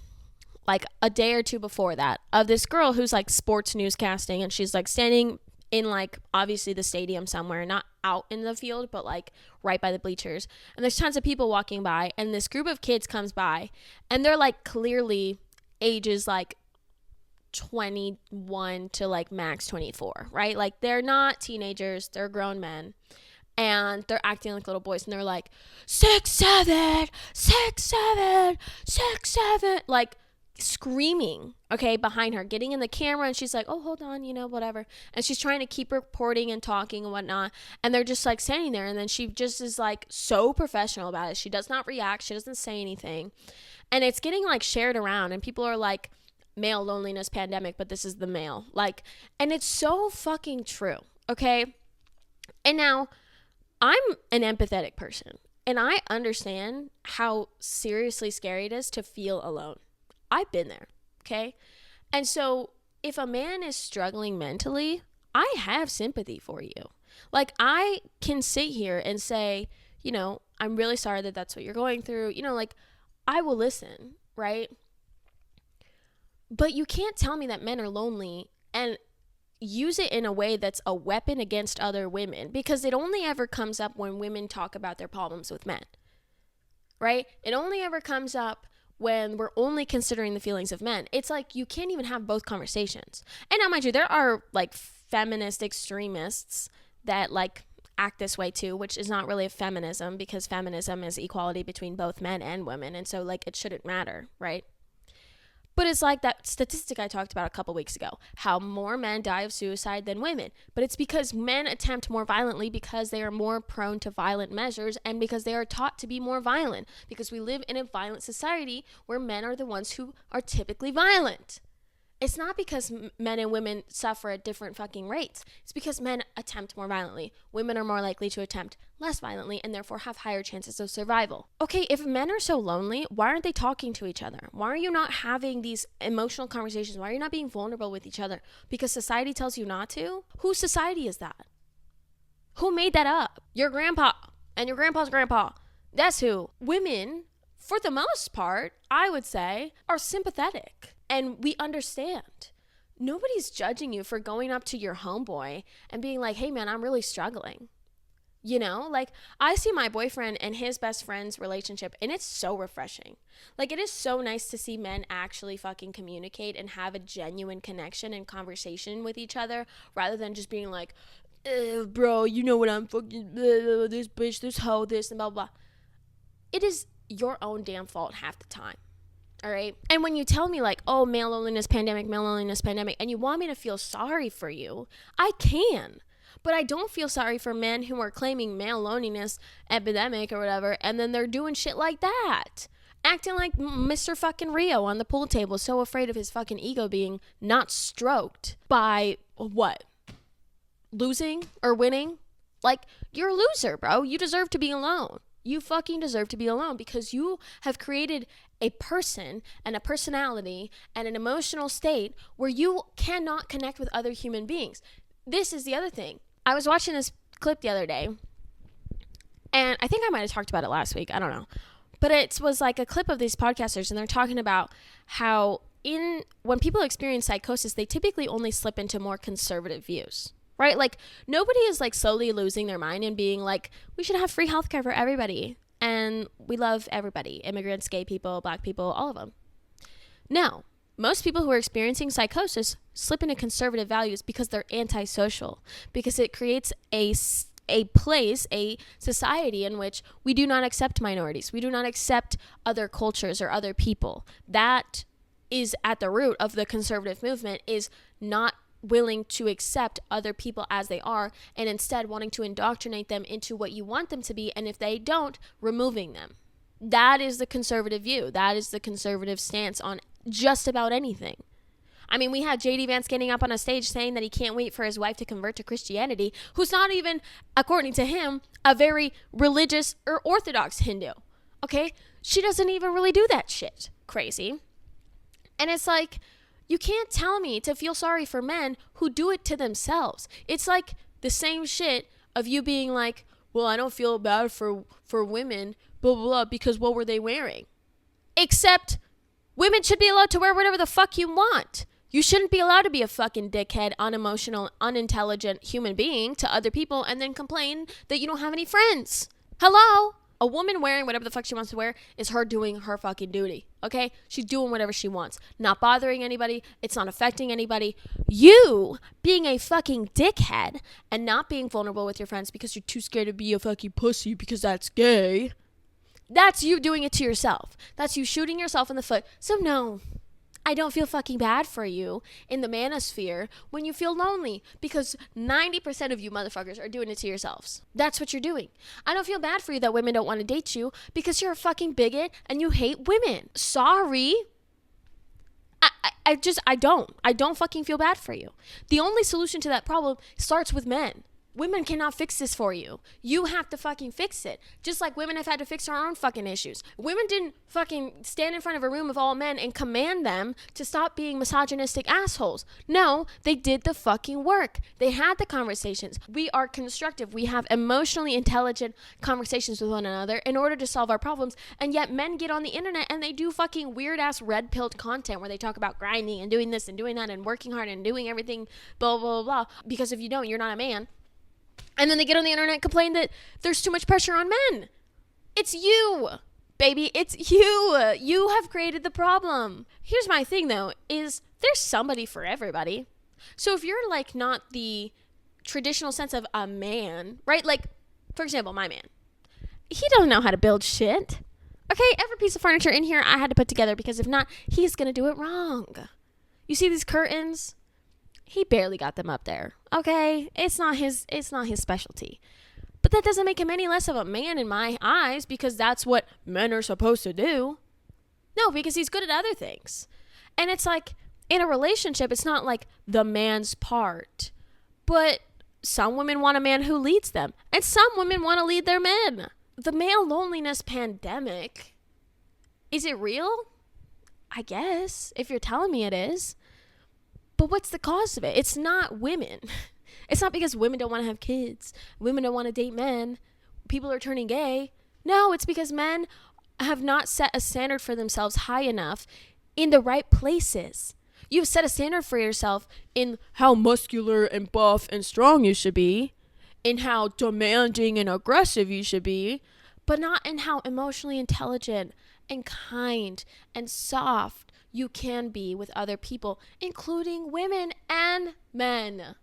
like a day or two before that, of this girl who's like sports newscasting, and she's like standing in like obviously the stadium somewhere, not out in the field, but like right by the bleachers. And there's tons of people walking by, and this group of kids comes by, and they're like clearly ages like 21 to like max 24, right? Like they're not teenagers, they're grown men. And they're acting like little boys, and they're like 6'7", 6'7", 6'7", like screaming, okay, behind her, getting in the camera, and she's like, "Oh, hold on, you know, whatever." And she's trying to keep reporting and talking and whatnot, and they're just like standing there, and then she just is like so professional about it. She does not react, she doesn't say anything, and it's getting like shared around, and people are like, "Male loneliness pandemic," but this is the male, like, and it's so fucking true, okay? And now I'm an empathetic person, and I understand how seriously scary it is to feel alone. I've been there, okay? And so if a man is struggling mentally, I have sympathy for you. Like, I can sit here and say, you know, "I'm really sorry that that's what you're going through." You know, like, I will listen, right? But you can't tell me that men are lonely and use it in a way that's a weapon against other women, because it only ever comes up when women talk about their problems with men, right? It only ever comes up when we're only considering the feelings of men. It's like you can't even have both conversations. And now, mind you, there are like feminist extremists that like act this way too, which is not really a feminism, because feminism is equality between both men and women, and so like it shouldn't matter, right? But it's like that statistic I talked about a couple weeks ago, how more men die of suicide than women. But it's because men attempt more violently because they are more prone to violent measures and because they are taught to be more violent. Because we live in a violent society where men are the ones who are typically violent. It's not because men and women suffer at different fucking rates. It's because men attempt more violently. Women are more likely to attempt less violently and therefore have higher chances of survival. Okay, if men are so lonely, why aren't they talking to each other? Why are you not having these emotional conversations? Why are you not being vulnerable with each other? Because society tells you not to? Whose society is that? Who made that up? Your grandpa and your grandpa's grandpa. That's who. Women, for the most part, I would say, are sympathetic. And we understand. Nobody's judging you for going up to your homeboy and being like, hey man, I'm really struggling. You know, like I see my boyfriend and his best friend's relationship and it's so refreshing. Like it is so nice to see men actually fucking communicate and have a genuine connection and conversation with each other rather than just being like, bro, you know what I'm fucking, this bitch, this hoe, this and blah, blah. It is your own damn fault half the time. All right. And when you tell me like, oh, male loneliness pandemic, and you want me to feel sorry for you, I can. But I don't feel sorry for men who are claiming male loneliness epidemic or whatever, and then they're doing shit like that. Acting like Mr. fucking Rio on the pool table, so afraid of his fucking ego being not stroked by what? Losing or winning? Like, you're a loser, bro. You deserve to be alone. You fucking deserve to be alone because you have created a person and a personality and an emotional state where you cannot connect with other human beings. This is the other thing. I was watching this clip the other day, and I think I might have talked about it last week. I don't know. But it was like a clip of these podcasters, and they're talking about how when people experience psychosis, they typically only slip into more conservative views. Right? Like, nobody is, like, slowly losing their mind and being like, we should have free healthcare for everybody. And we love everybody. Immigrants, gay people, black people, all of them. No. Most people who are experiencing psychosis slip into conservative values because they're antisocial. Because it creates a place, a society in which we do not accept minorities. We do not accept other cultures or other people. That is at the root of the conservative movement, is not willing to accept other people as they are and instead wanting to indoctrinate them into what you want them to be, and if they don't, removing them. That is the conservative view. That is the conservative stance on just about anything. I mean, we had JD Vance getting up on a stage saying that he can't wait for his wife to convert to Christianity, who's not even, according to him, a very religious or orthodox Hindu. Okay? She doesn't even really do that shit. Crazy. And it's like, you can't tell me to feel sorry for men who do it to themselves. It's like the same shit of you being like, well, I don't feel bad for women, blah, blah, blah, because what were they wearing? Except women should be allowed to wear whatever the fuck you want. You shouldn't be allowed to be a fucking dickhead, unemotional, unintelligent human being to other people and then complain that you don't have any friends. Hello? A woman wearing whatever the fuck she wants to wear is her doing her fucking duty, okay? She's doing whatever she wants. Not bothering anybody. It's not affecting anybody. You being a fucking dickhead and not being vulnerable with your friends because you're too scared to be a fucking pussy because that's gay. That's you doing it to yourself. That's you shooting yourself in the foot. So no, I don't feel fucking bad for you in the manosphere when you feel lonely, because 90% of you motherfuckers are doing it to yourselves. That's what you're doing. I don't feel bad for you that women don't want to date you because you're a fucking bigot and you hate women. Sorry. I don't fucking feel bad for you. The only solution to that problem starts with men. Women cannot fix this for you. You have to fucking fix it. Just like women have had to fix our own fucking issues. Women didn't fucking stand in front of a room of all men and command them to stop being misogynistic assholes. No, they did the fucking work. They had the conversations. We are constructive. We have emotionally intelligent conversations with one another in order to solve our problems. And yet men get on the internet and they do fucking weird ass red pilled content where they talk about grinding and doing this and doing that and working hard and doing everything, blah, blah, blah, blah. Because if you don't, you're not a man. And then they get on the internet and complain that there's too much pressure on men. It's you, baby. It's you. You have created the problem. Here's my thing, though, is there's somebody for everybody. So if you're, like, not the traditional sense of a man, right? Like, for example, my man. He doesn't know how to build shit. Okay, every piece of furniture in here I had to put together, because if not, he's going to do it wrong. You see these curtains? He barely got them up there. Okay? It's not his specialty. But that doesn't make him any less of a man in my eyes, because that's what men are supposed to do. No, because he's good at other things. And it's like, in a relationship, it's not like the man's part. But some women want a man who leads them, and some women want to lead their men. The male loneliness pandemic, is it real? I guess, if you're telling me it is. But what's the cause of it? It's not women. It's not because women don't want to have kids. Women don't want to date men. People are turning gay. No, it's because men have not set a standard for themselves high enough in the right places. You've set a standard for yourself in how muscular and buff and strong you should be, in how demanding and aggressive you should be, but not in how emotionally intelligent and kind and soft you can be with other people, including women and men.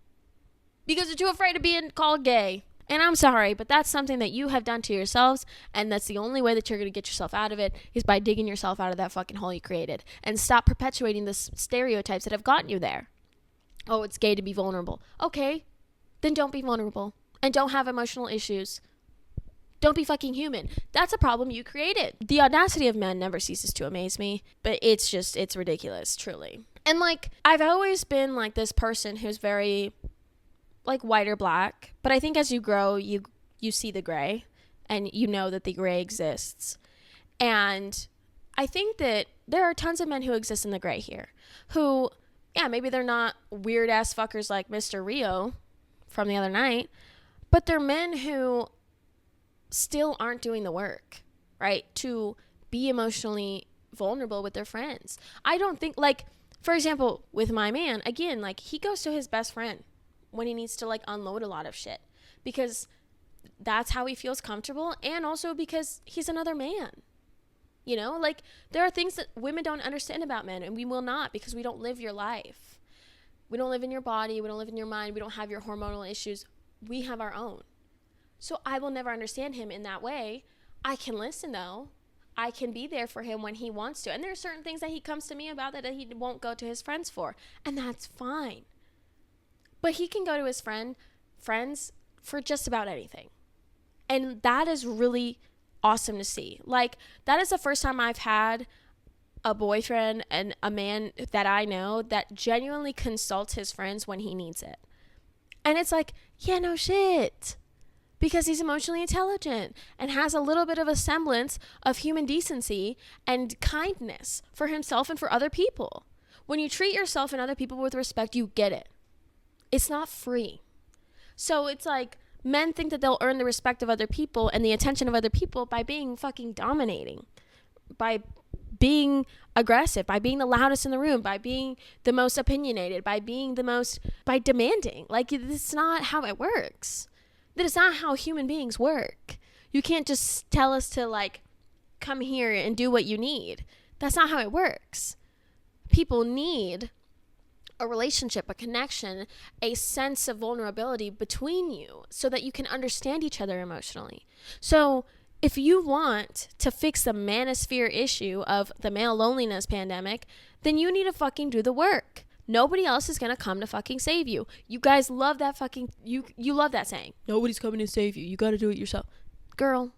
Because you're too afraid of being called gay. And I'm sorry, but that's something that you have done to yourselves, and that's the only way that you're going to get yourself out of it, is by digging yourself out of that fucking hole you created. And stop perpetuating the stereotypes that have gotten you there. Oh, it's gay to be vulnerable. Okay, then don't be vulnerable. And don't have emotional issues. Don't be fucking human. That's a problem you created. The audacity of men never ceases to amaze me, but it's ridiculous, truly. And like, I've always been like this person who's very like white or black, but I think as you grow, you see the gray, and you know that the gray exists. And I think that there are tons of men who exist in the gray here, who, yeah, maybe they're not weird ass fuckers like Mr. Rio from the other night, but they're men who still aren't doing the work, right, to be emotionally vulnerable with their friends. I don't think, like, for example, with my man, again, like, he goes to his best friend when he needs to like unload a lot of shit, because that's how he feels comfortable, and also because he's another man. You know, like, there are things that women don't understand about men, and we will not, because we don't live your life. We don't live in your body, we don't live in your mind, we don't have your hormonal issues. We have our own. So I will never understand him in that way. I can listen though. I can be there for him when he wants to. And there are certain things that he comes to me about that he won't go to his friends for, and that's fine. But he can go to his friends for just about anything. And that is really awesome to see. Like, that is the first time I've had a boyfriend and a man that I know that genuinely consults his friends when he needs it. And it's like, yeah, no shit. Because he's emotionally intelligent and has a little bit of a semblance of human decency and kindness for himself and for other people. When you treat yourself and other people with respect, you get it. It's not free. So it's like, men think that they'll earn the respect of other people and the attention of other people by being fucking dominating, by being aggressive, by being the loudest in the room, by being the most opinionated, by demanding. Like, it's not how it works. That is not how human beings work. You can't just tell us to like come here and do what you need. That's not how it works. People need a relationship, a connection, a sense of vulnerability between you so that you can understand each other emotionally. So if you want to fix the manosphere issue of the male loneliness pandemic, then you need to fucking do the work. Nobody else is going to come to fucking save you. You guys love that fucking, you love that saying. Nobody's coming to save you. You got to do it yourself. Girl,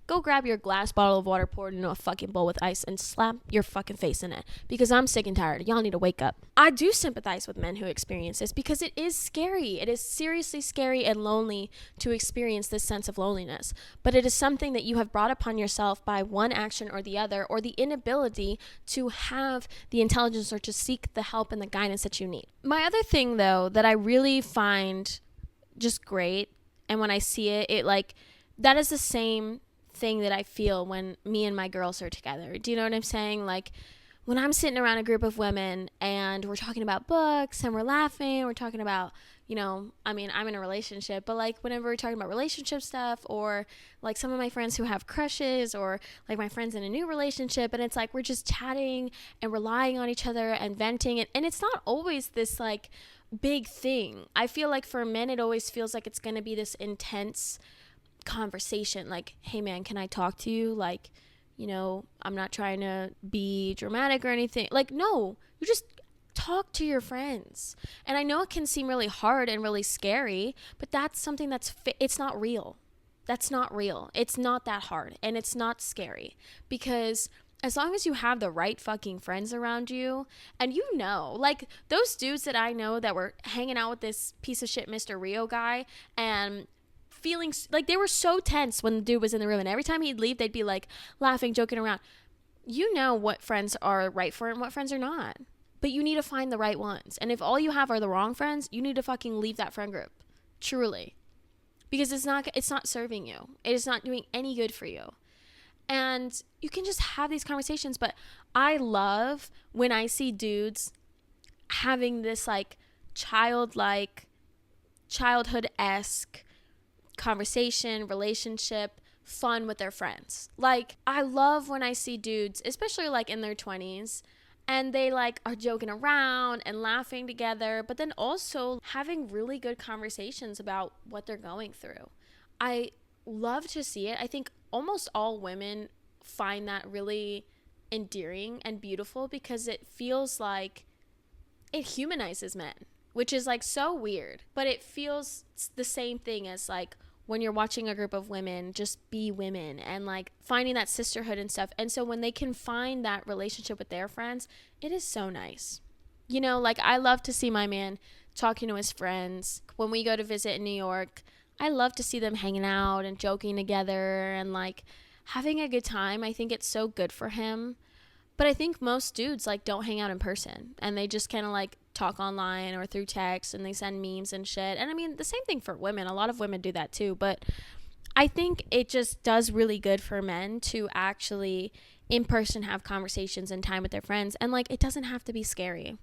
go grab your glass bottle of water poured into a fucking bowl with ice and slap your fucking face in it, because I'm sick and tired. Y'all need to wake up. I do sympathize with men who experience this, because it is scary. It is seriously scary and lonely to experience this sense of loneliness. But it is something that you have brought upon yourself by one action or the other, or the inability to have the intelligence or to seek the help and the guidance that you need. My other thing, though, that I really find just great, and when I see it, it like, that is the same thing that I feel when me and my girls are together. Do you know what I'm saying? Like, when I'm sitting around a group of women and we're talking about books and we're laughing, we're talking about, you know, I mean, I'm in a relationship, but like whenever we're talking about relationship stuff, or like some of my friends who have crushes, or like my friends in a new relationship, and it's like we're just chatting and relying on each other and venting, and it's not always this like big thing. I feel like for men it always feels like it's going to be this intense conversation, like, hey man, can I talk to you? Like, I'm not trying to be dramatic or anything. Like, no, you just talk to your friends. And I know it can seem really hard and really scary, but that's something it's not real. That's not real. It's not that hard, and it's not scary, because as long as you have the right fucking friends around you, and like those dudes that I know that were hanging out with this piece of shit Mr. Rio guy, and feeling like they were so tense when the dude was in the room, and every time he'd leave, they'd be like laughing, joking around. You know what friends are right for and what friends are not. But you need to find the right ones. And if all you have are the wrong friends, you need to fucking leave that friend group. Truly. Because it's not serving you. It is not doing any good for you. And you can just have these conversations. But I love when I see dudes having this like childhood-esque conversation, relationship, fun with their friends. Like, I love when I see dudes, especially like in their 20s, and they like are joking around and laughing together, but then also having really good conversations about what they're going through. I love to see it. I think almost all women find that really endearing and beautiful, because it feels like it humanizes men, which is like so weird, but it feels the same thing as like when you're watching a group of women just be women and like finding that sisterhood and stuff. And so when they can find that relationship with their friends, it is so nice. Like I love to see my man talking to his friends. When we go to visit in New York, I love to see them hanging out and joking together and like having a good time. I think it's so good for him. But I think most dudes like don't hang out in person, and they just kind of like talk online or through text, and they send memes and shit. And I mean, the same thing for women. A lot of women do that too. But I think it just does really good for men to actually in person have conversations and time with their friends. And like, it doesn't have to be scary.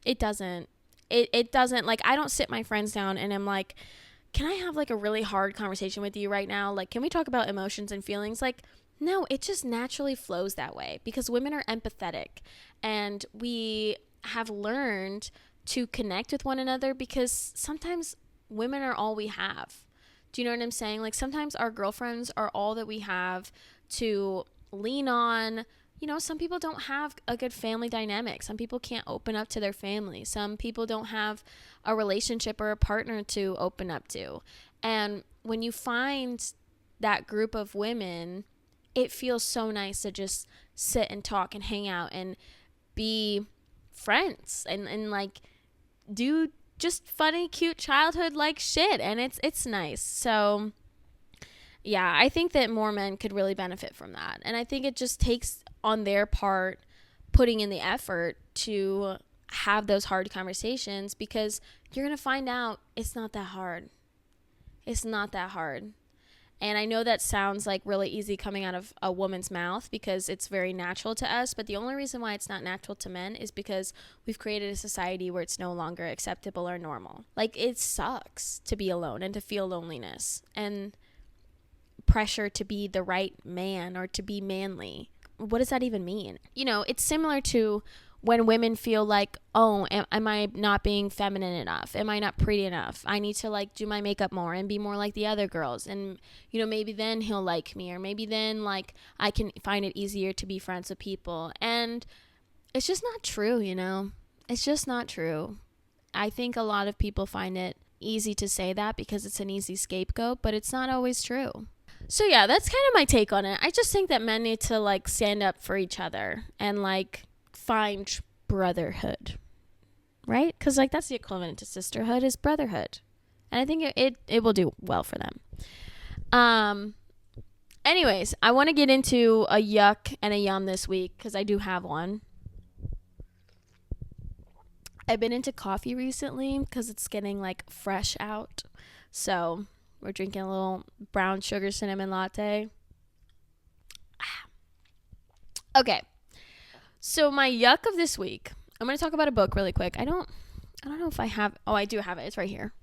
It doesn't. It doesn't. Like, I don't sit my friends down and I'm like, can I have like a really hard conversation with you right now? Like, can we talk about emotions and feelings? Like, no, it just naturally flows that way, because women are empathetic, and we have learned to connect with one another, because sometimes women are all we have. Do you know what I'm saying? Like, sometimes our girlfriends are all that we have to lean on. Some people don't have a good family dynamic. Some people can't open up to their family. Some people don't have a relationship or a partner to open up to. And when you find that group of women, it feels so nice to just sit and talk and hang out and be friends and like do just funny, cute childhood like shit. And it's nice. So yeah, I think that more men could really benefit from that. And I think it just takes on their part putting in the effort to have those hard conversations, because you're going to find out it's not that hard. It's not that hard. And I know that sounds like really easy coming out of a woman's mouth, because it's very natural to us. But the only reason why it's not natural to men is because we've created a society where it's no longer acceptable or normal. Like, it sucks to be alone and to feel loneliness and pressure to be the right man or to be manly. What does that even mean? It's similar to when women feel like, oh, am I not being feminine enough? Am I not pretty enough? I need to like do my makeup more and be more like the other girls. And, maybe then he'll like me, or maybe then like I can find it easier to be friends with people. And it's just not true, It's just not true. I think a lot of people find it easy to say that because it's an easy scapegoat, but it's not always true. So yeah, that's kind of my take on it. I just think that men need to like stand up for each other and like find brotherhood, right? Because like that's the equivalent to sisterhood, is brotherhood, and I think it will do well for them. Anyways, I want to get into a yuck and a yum this week, because I do have one. I've been into coffee recently because it's getting like fresh out, so we're drinking a little brown sugar cinnamon latte. Okay. So my yuck of this week, I'm going to talk about a book really quick. I don't know if I have. Oh, I do have it. It's right here.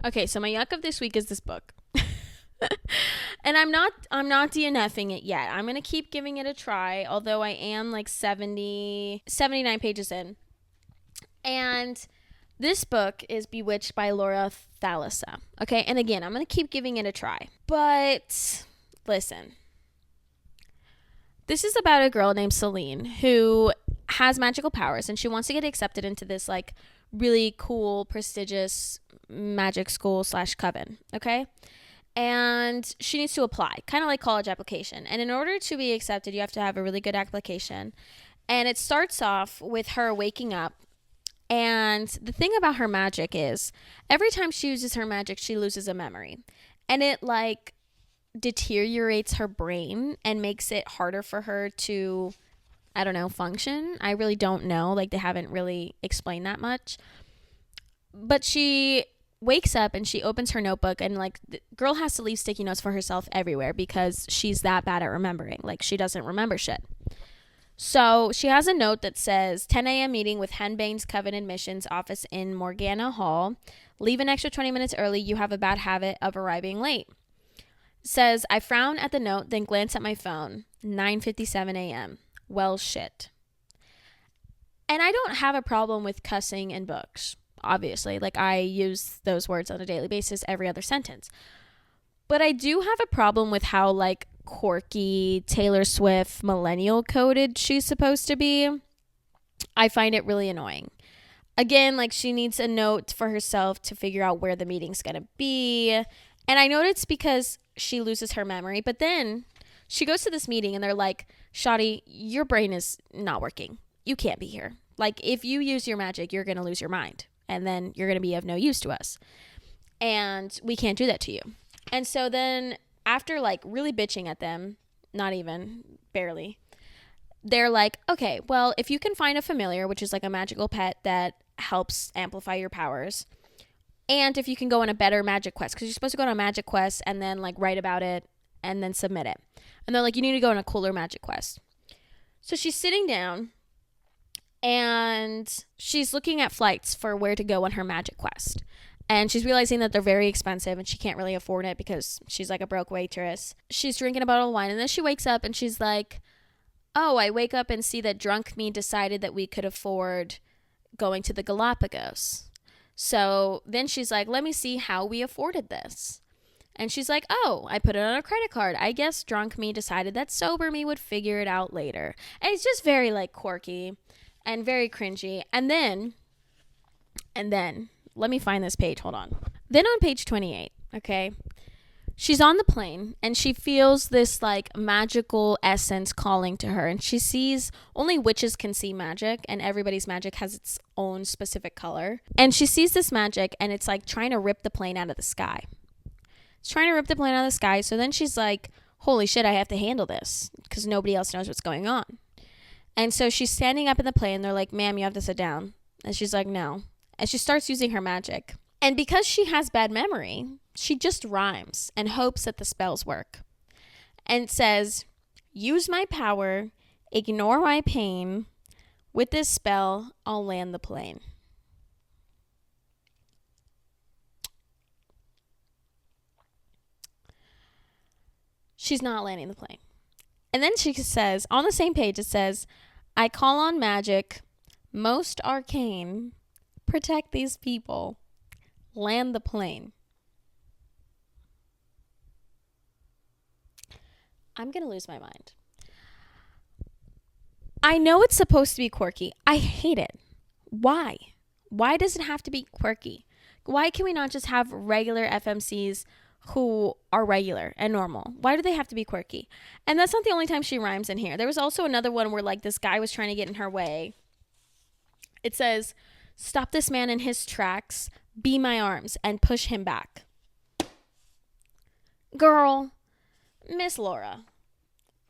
Okay, so my yuck of this week is this book. And I'm not DNFing it yet. I'm going to keep giving it a try, although I am like 79 pages in. And this book is Bewitched by Laura Thalassa. Okay, and again, I'm going to keep giving it a try. But listen, This is about a girl named Celine who has magical powers, and she wants to get accepted into this like really cool, prestigious magic school slash coven. Okay. And she needs to apply, kind of like college application. And in order to be accepted, you have to have a really good application. And it starts off with her waking up. And the thing about her magic is every time she uses her magic, she loses a memory. And it like deteriorates her brain and makes it harder for her to, I don't know, function. I really don't know. Like, they haven't really explained that much. But she wakes up and she opens her notebook, and like the girl has to leave sticky notes for herself everywhere because she's that bad at remembering. Like, she doesn't remember shit. So she has a note that says 10 a.m. meeting with Henbane's Coven Admissions office in Morgana Hall. Leave an extra 20 minutes early. You have a bad habit of arriving late. Says, I frown at the note, then glance at my phone. 9:57 a.m. Well, shit. And I don't have a problem with cussing in books, obviously. Like, I use those words on a daily basis, every other sentence. But I do have a problem with how, like, quirky, Taylor Swift, millennial coded she's supposed to be. I find it really annoying. Again, like, she needs a note for herself to figure out where the meeting's gonna be. And I know it's because she loses her memory, but then she goes to this meeting and they're like, Shawty, your brain is not working. You can't be here. Like, if you use your magic, you're gonna lose your mind, and then you're gonna be of no use to us. And we can't do that to you. And so then after like really bitching at them, not even, barely, they're like, okay, well, if you can find a familiar, which is like a magical pet that helps amplify your powers, and if you can go on a better magic quest, because you're supposed to go on a magic quest and then like write about it and then submit it. And they're like, you need to go on a cooler magic quest. So she's sitting down and she's looking at flights for where to go on her magic quest. And she's realizing that they're very expensive and she can't really afford it because she's like a broke waitress. She's drinking a bottle of wine, and then she wakes up and she's like, oh, I wake up and see that drunk me decided that we could afford going to the Galapagos. So then she's like, let me see how we afforded this. And she's like, oh, I put it on a credit card. I guess drunk me decided that sober me would figure it out later. And it's just very like quirky and very cringy. And then, let me find this page. Hold on. Then on page 28, okay, she's on the plane and she feels this like magical essence calling to her. And she sees only witches can see magic, and everybody's magic has its own specific color. And she sees this magic and it's like trying to rip the plane out of the sky. It's trying to rip the plane out of the sky. So then she's like, holy shit, I have to handle this because nobody else knows what's going on. And so she's standing up in the plane. They're like, ma'am, you have to sit down. And she's like, no. And she starts using her magic. And because she has bad memory, she just rhymes and hopes that the spells work. And says, use my power, ignore my pain. With this spell, I'll land the plane. She's not landing the plane. And then she says, on the same page, it says, I call on magic, most arcane, protect these people, land the plane. I'm going to lose my mind. I know it's supposed to be quirky. I hate it. Why? Why does it have to be quirky? Why can we not just have regular FMCs who are regular and normal? Why do they have to be quirky? And that's not the only time she rhymes in here. There was also another one where like this guy was trying to get in her way. It says, stop this man in his tracks, be my arms, and push him back. Girl, Miss Laura,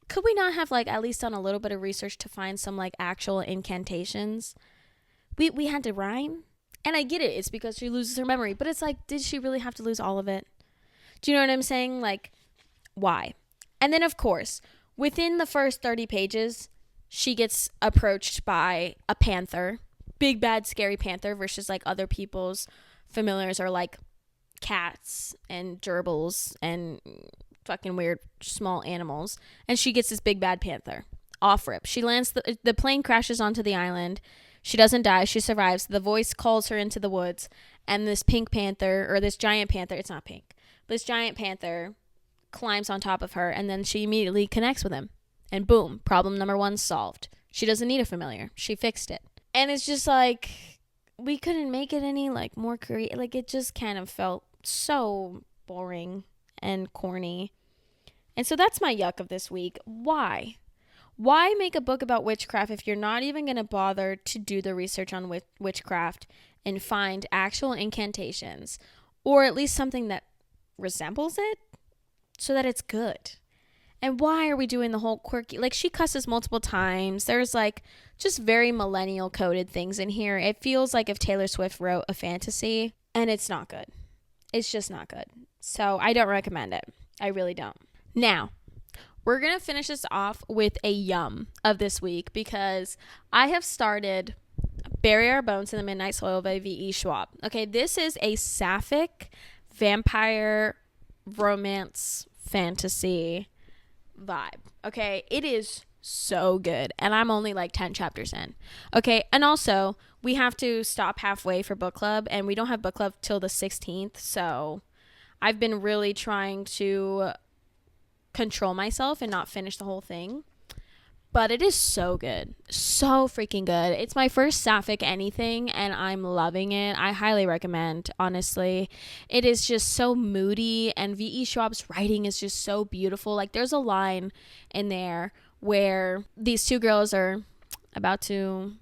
could we not have like at least done a little bit of research to find some like actual incantations? We had to rhyme. And I get it. It's because she loses her memory. But it's like, did she really have to lose all of it? Do you know what I'm saying? Like, why? And then, of course, within the first 30 pages, she gets approached by a panther. Big, bad, scary panther versus, like, other people's familiars are, like, cats and gerbils and fucking weird small animals. And she gets this big, bad panther. Off rip. She lands, the plane crashes onto the island. She doesn't die. She survives. The voice calls her into the woods. And this pink panther, or this giant panther, it's not pink. This giant panther climbs on top of her, and then she immediately connects with him. And boom, problem number 1 solved. She doesn't need a familiar. She fixed it. And it's just like, we couldn't make it any like more creative. Like, it just kind of felt so boring and corny. And so that's my yuck of this week. Why? Why make a book about witchcraft if you're not even going to bother to do the research on witchcraft and find actual incantations, or at least something that resembles it, so that it's good? And why are we doing the whole quirky, like, she cusses multiple times. There's like just very millennial coded things in here. It feels like if Taylor Swift wrote a fantasy, and it's not good. It's just not good. So I don't recommend it. I really don't. Now, we're going to finish this off with a yum of this week, because I have started Bury Our Bones in the Midnight Soil by V.E. Schwab. Okay, this is a sapphic vampire romance fantasy vibe. Okay, it is so good, and I'm only like 10 chapters in. Okay, and also we have to stop halfway for book club, and we don't have book club till the 16th, so I've been really trying to control myself and not finish the whole thing. But it is so good. So freaking good. It's my first sapphic anything, and I'm loving it. I highly recommend, honestly. It is just so moody, and V.E. Schwab's writing is just so beautiful. Like, there's a line in there where these two girls are about to,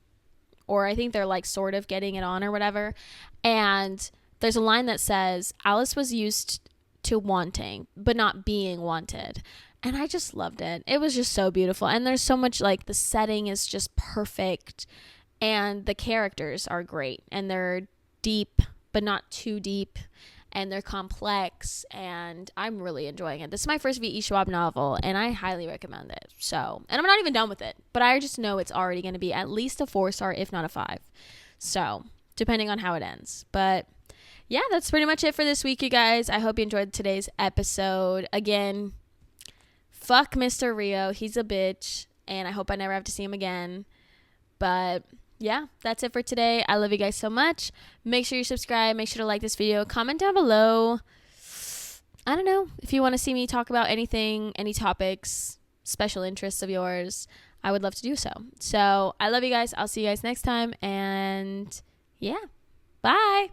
or I think they're like sort of getting it on or whatever. And there's a line that says, Alice was used to wanting, but not being wanted. And I just loved it. It was just so beautiful. And there's so much, like, the setting is just perfect. And the characters are great. And they're deep, but not too deep. And they're complex. And I'm really enjoying it. This is my first V.E. Schwab novel, and I highly recommend it. So, and I'm not even done with it, but I just know it's already going to be at least a 4-star, if not a 5. So, depending on how it ends. But yeah, that's pretty much it for this week, you guys. I hope you enjoyed today's episode. Again, fuck Mr. Rio. He's a bitch, and I hope I never have to see him again. But yeah, that's it for today. I love you guys so much. Make sure you subscribe. Make sure to like this video. Comment down below. I don't know if you want to see me talk about anything, any topics, special interests of yours. I would love to do so. So I love you guys. I'll see you guys next time. And yeah, bye.